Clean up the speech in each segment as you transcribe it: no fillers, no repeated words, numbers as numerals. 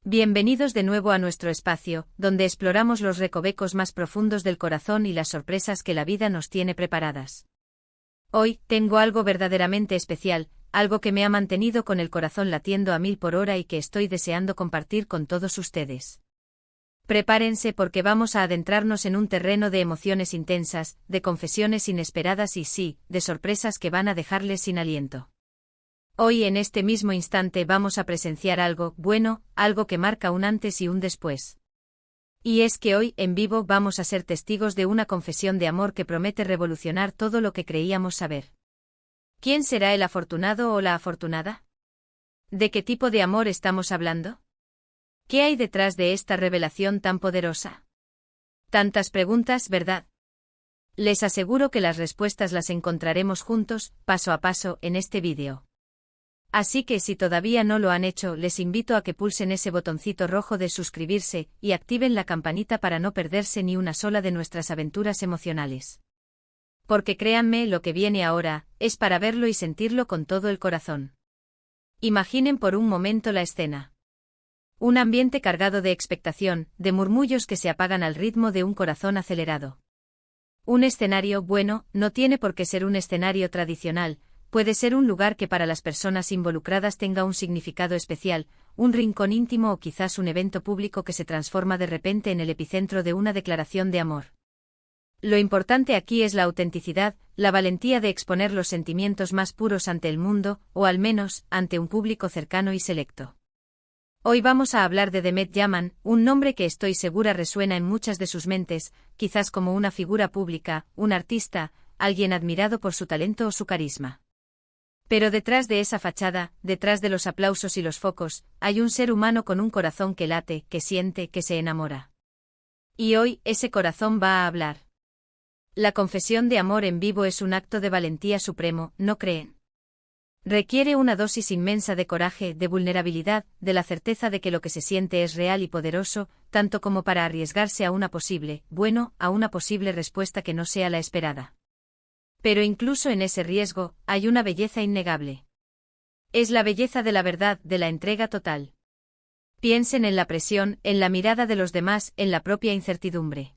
Bienvenidos de nuevo a nuestro espacio, donde exploramos los recovecos más profundos del corazón y las sorpresas que la vida nos tiene preparadas. Hoy, tengo algo verdaderamente especial, algo que me ha mantenido con el corazón latiendo a 1000 por hora y que estoy deseando compartir con todos ustedes. Prepárense porque vamos a adentrarnos en un terreno de emociones intensas, de confesiones inesperadas y sí, de sorpresas que van a dejarles sin aliento. Hoy en este mismo instante vamos a presenciar algo bueno, algo que marca un antes y un después. Y es que hoy, en vivo, vamos a ser testigos de una confesión de amor que promete revolucionar todo lo que creíamos saber. ¿Quién será el afortunado o la afortunada? ¿De qué tipo de amor estamos hablando? ¿Qué hay detrás de esta revelación tan poderosa? Tantas preguntas, ¿verdad? Les aseguro que las respuestas las encontraremos juntos, paso a paso, en este vídeo. Así que si todavía no lo han hecho, les invito a que pulsen ese botoncito rojo de suscribirse y activen la campanita para no perderse ni una sola de nuestras aventuras emocionales. Porque créanme, lo que viene ahora es para verlo y sentirlo con todo el corazón. Imaginen por un momento la escena. Un ambiente cargado de expectación, de murmullos que se apagan al ritmo de un corazón acelerado. Un escenario, bueno, no tiene por qué ser un escenario tradicional. Puede ser un lugar que para las personas involucradas tenga un significado especial, un rincón íntimo o quizás un evento público que se transforma de repente en el epicentro de una declaración de amor. Lo importante aquí es la autenticidad, la valentía de exponer los sentimientos más puros ante el mundo, o al menos, ante un público cercano y selecto. Hoy vamos a hablar de Demet Yaman, un nombre que estoy segura resuena en muchas de sus mentes, quizás como una figura pública, un artista, alguien admirado por su talento o su carisma. Pero detrás de esa fachada, detrás de los aplausos y los focos, hay un ser humano con un corazón que late, que siente, que se enamora. Y hoy, ese corazón va a hablar. La confesión de amor en vivo es un acto de valentía supremo, ¿no creen? Requiere una dosis inmensa de coraje, de vulnerabilidad, de la certeza de que lo que se siente es real y poderoso, tanto como para arriesgarse a una posible, a una posible respuesta que no sea la esperada. Pero incluso en ese riesgo, hay una belleza innegable. Es la belleza de la verdad, de la entrega total. Piensen en la presión, en la mirada de los demás, en la propia incertidumbre.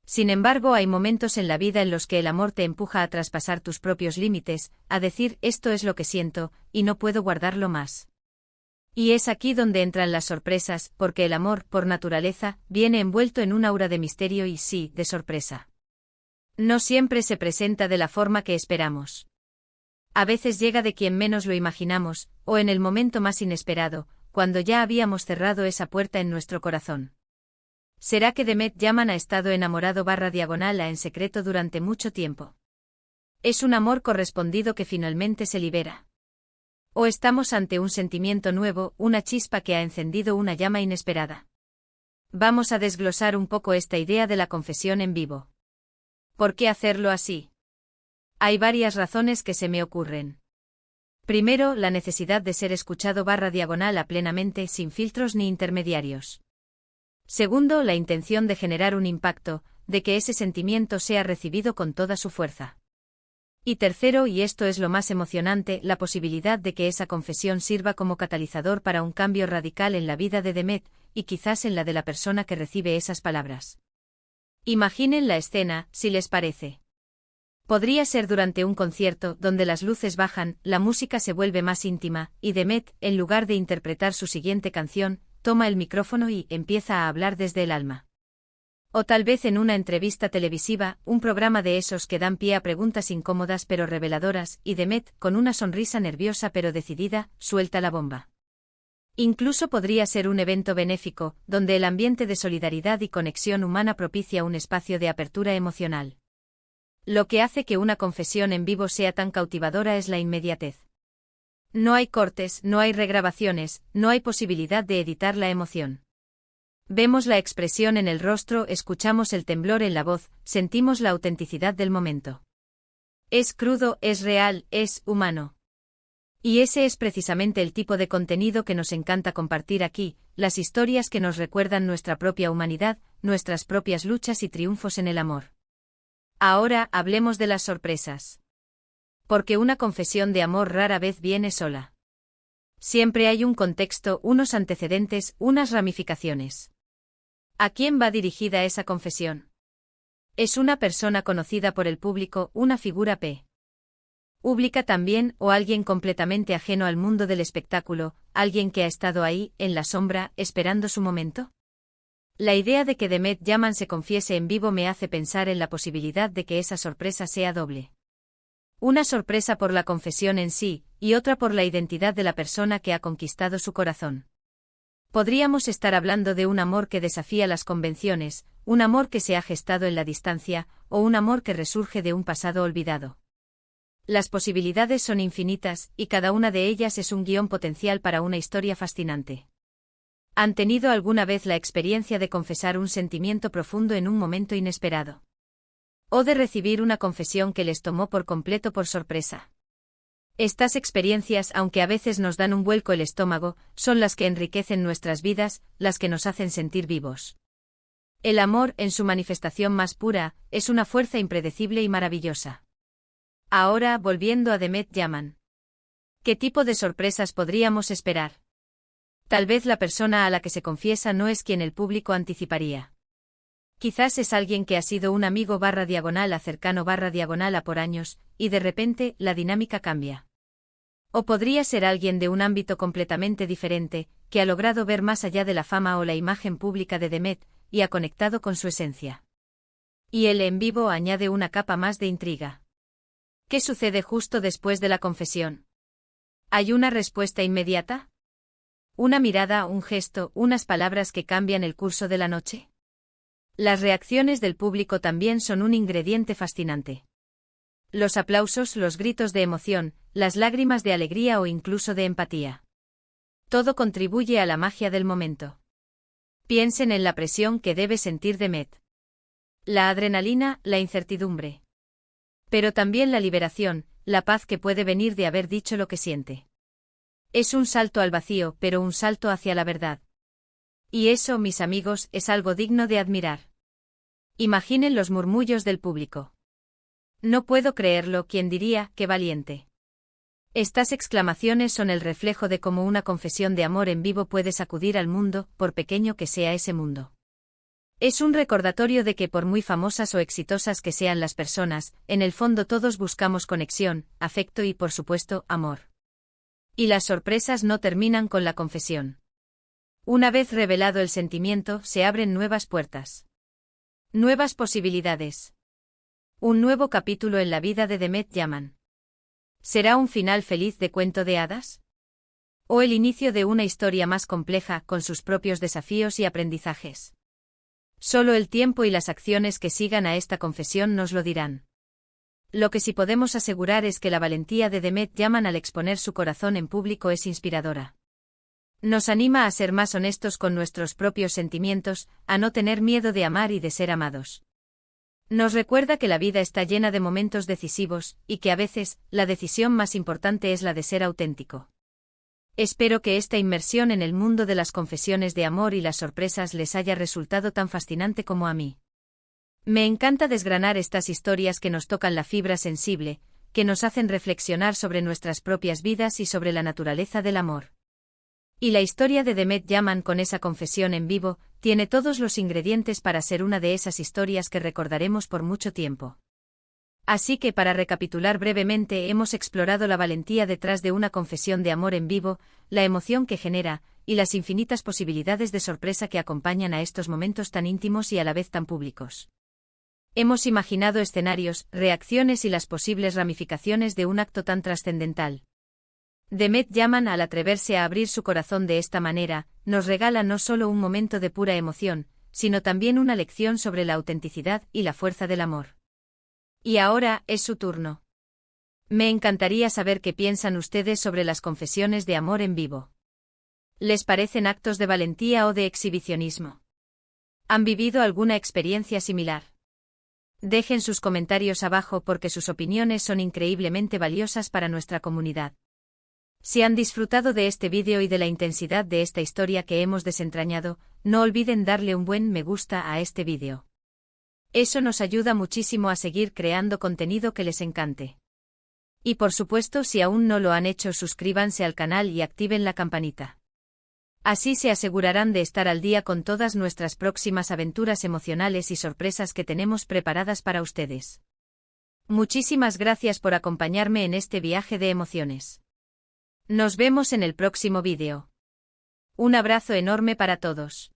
Sin embargo, hay momentos en la vida en los que el amor te empuja a traspasar tus propios límites, a decir, esto es lo que siento, y no puedo guardarlo más. Y es aquí donde entran las sorpresas, porque el amor, por naturaleza, viene envuelto en un aura de misterio y sí, de sorpresa. No siempre se presenta de la forma que esperamos. A veces llega de quien menos lo imaginamos, o en el momento más inesperado, cuando ya habíamos cerrado esa puerta en nuestro corazón. ¿Será que Demet Yaman ha estado enamorado /a en secreto durante mucho tiempo? ¿Es un amor correspondido que finalmente se libera? ¿O estamos ante un sentimiento nuevo, una chispa que ha encendido una llama inesperada? Vamos a desglosar un poco esta idea de la confesión en vivo. ¿Por qué hacerlo así? Hay varias razones que se me ocurren. Primero, la necesidad de ser escuchado /a plenamente, sin filtros ni intermediarios. Segundo, la intención de generar un impacto, de que ese sentimiento sea recibido con toda su fuerza. Y tercero, y esto es lo más emocionante, la posibilidad de que esa confesión sirva como catalizador para un cambio radical en la vida de Demet, y quizás en la de la persona que recibe esas palabras. Imaginen la escena, si les parece. Podría ser durante un concierto, donde las luces bajan, la música se vuelve más íntima, y Demet, en lugar de interpretar su siguiente canción, toma el micrófono y empieza a hablar desde el alma. O tal vez en una entrevista televisiva, un programa de esos que dan pie a preguntas incómodas pero reveladoras, y Demet, con una sonrisa nerviosa pero decidida, suelta la bomba. Incluso podría ser un evento benéfico, donde el ambiente de solidaridad y conexión humana propicia un espacio de apertura emocional. Lo que hace que una confesión en vivo sea tan cautivadora es la inmediatez. No hay cortes, no hay regrabaciones, no hay posibilidad de editar la emoción. Vemos la expresión en el rostro, escuchamos el temblor en la voz, sentimos la autenticidad del momento. Es crudo, es real, es humano. Y ese es precisamente el tipo de contenido que nos encanta compartir aquí, las historias que nos recuerdan nuestra propia humanidad, nuestras propias luchas y triunfos en el amor. Ahora, hablemos de las sorpresas. Porque una confesión de amor rara vez viene sola. Siempre hay un contexto, unos antecedentes, unas ramificaciones. ¿A quién va dirigida esa confesión? ¿Es una persona conocida por el público, una figura pública también, o alguien completamente ajeno al mundo del espectáculo, alguien que ha estado ahí, en la sombra, esperando su momento? La idea de que Demet Yaman se confiese en vivo me hace pensar en la posibilidad de que esa sorpresa sea doble. Una sorpresa por la confesión en sí, y otra por la identidad de la persona que ha conquistado su corazón. Podríamos estar hablando de un amor que desafía las convenciones, un amor que se ha gestado en la distancia, o un amor que resurge de un pasado olvidado. Las posibilidades son infinitas, y cada una de ellas es un guión potencial para una historia fascinante. ¿Han tenido alguna vez la experiencia de confesar un sentimiento profundo en un momento inesperado? ¿O de recibir una confesión que les tomó por completo por sorpresa? Estas experiencias, aunque a veces nos dan un vuelco el estómago, son las que enriquecen nuestras vidas, las que nos hacen sentir vivos. El amor, en su manifestación más pura, es una fuerza impredecible y maravillosa. Ahora, volviendo a Demet Yaman. ¿Qué tipo de sorpresas podríamos esperar? Tal vez la persona a la que se confiesa no es quien el público anticiparía. Quizás es alguien que ha sido un amigo /diagonal a cercano /diagonal a por años, y de repente, la dinámica cambia. O podría ser alguien de un ámbito completamente diferente, que ha logrado ver más allá de la fama o la imagen pública de Demet, y ha conectado con su esencia. Y el en vivo añade una capa más de intriga. ¿Qué sucede justo después de la confesión? ¿Hay una respuesta inmediata? ¿Una mirada, un gesto, unas palabras que cambian el curso de la noche? Las reacciones del público también son un ingrediente fascinante. Los aplausos, los gritos de emoción, las lágrimas de alegría o incluso de empatía. Todo contribuye a la magia del momento. Piensen en la presión que debe sentir Demet. La adrenalina, la incertidumbre. Pero también la liberación, la paz que puede venir de haber dicho lo que siente. Es un salto al vacío, pero un salto hacia la verdad. Y eso, mis amigos, es algo digno de admirar. Imaginen los murmullos del público. No puedo creerlo, ¿quién diría, qué valiente? Estas exclamaciones son el reflejo de cómo una confesión de amor en vivo puede sacudir al mundo, por pequeño que sea ese mundo. Es un recordatorio de que por muy famosas o exitosas que sean las personas, en el fondo todos buscamos conexión, afecto y, por supuesto, amor. Y las sorpresas no terminan con la confesión. Una vez revelado el sentimiento, se abren nuevas puertas. Nuevas posibilidades. Un nuevo capítulo en la vida de Demet Yaman. ¿Será un final feliz de cuento de hadas? ¿O el inicio de una historia más compleja, con sus propios desafíos y aprendizajes? Solo el tiempo y las acciones que sigan a esta confesión nos lo dirán. Lo que sí podemos asegurar es que la valentía de Demet Yaman al exponer su corazón en público es inspiradora. Nos anima a ser más honestos con nuestros propios sentimientos, a no tener miedo de amar y de ser amados. Nos recuerda que la vida está llena de momentos decisivos, y que a veces, la decisión más importante es la de ser auténtico. Espero que esta inmersión en el mundo de las confesiones de amor y las sorpresas les haya resultado tan fascinante como a mí. Me encanta desgranar estas historias que nos tocan la fibra sensible, que nos hacen reflexionar sobre nuestras propias vidas y sobre la naturaleza del amor. Y la historia de Demet Yaman con esa confesión en vivo, tiene todos los ingredientes para ser una de esas historias que recordaremos por mucho tiempo. Así que para recapitular brevemente hemos explorado la valentía detrás de una confesión de amor en vivo, la emoción que genera, y las infinitas posibilidades de sorpresa que acompañan a estos momentos tan íntimos y a la vez tan públicos. Hemos imaginado escenarios, reacciones y las posibles ramificaciones de un acto tan trascendental. Demet Yaman, al atreverse a abrir su corazón de esta manera, nos regala no solo un momento de pura emoción, sino también una lección sobre la autenticidad y la fuerza del amor. Y ahora, es su turno. Me encantaría saber qué piensan ustedes sobre las confesiones de amor en vivo. ¿Les parecen actos de valentía o de exhibicionismo? ¿Han vivido alguna experiencia similar? Dejen sus comentarios abajo porque sus opiniones son increíblemente valiosas para nuestra comunidad. Si han disfrutado de este vídeo y de la intensidad de esta historia que hemos desentrañado, no olviden darle un buen me gusta a este vídeo. Eso nos ayuda muchísimo a seguir creando contenido que les encante. Y por supuesto, si aún no lo han hecho, suscríbanse al canal y activen la campanita. Así se asegurarán de estar al día con todas nuestras próximas aventuras emocionales y sorpresas que tenemos preparadas para ustedes. Muchísimas gracias por acompañarme en este viaje de emociones. Nos vemos en el próximo vídeo. Un abrazo enorme para todos.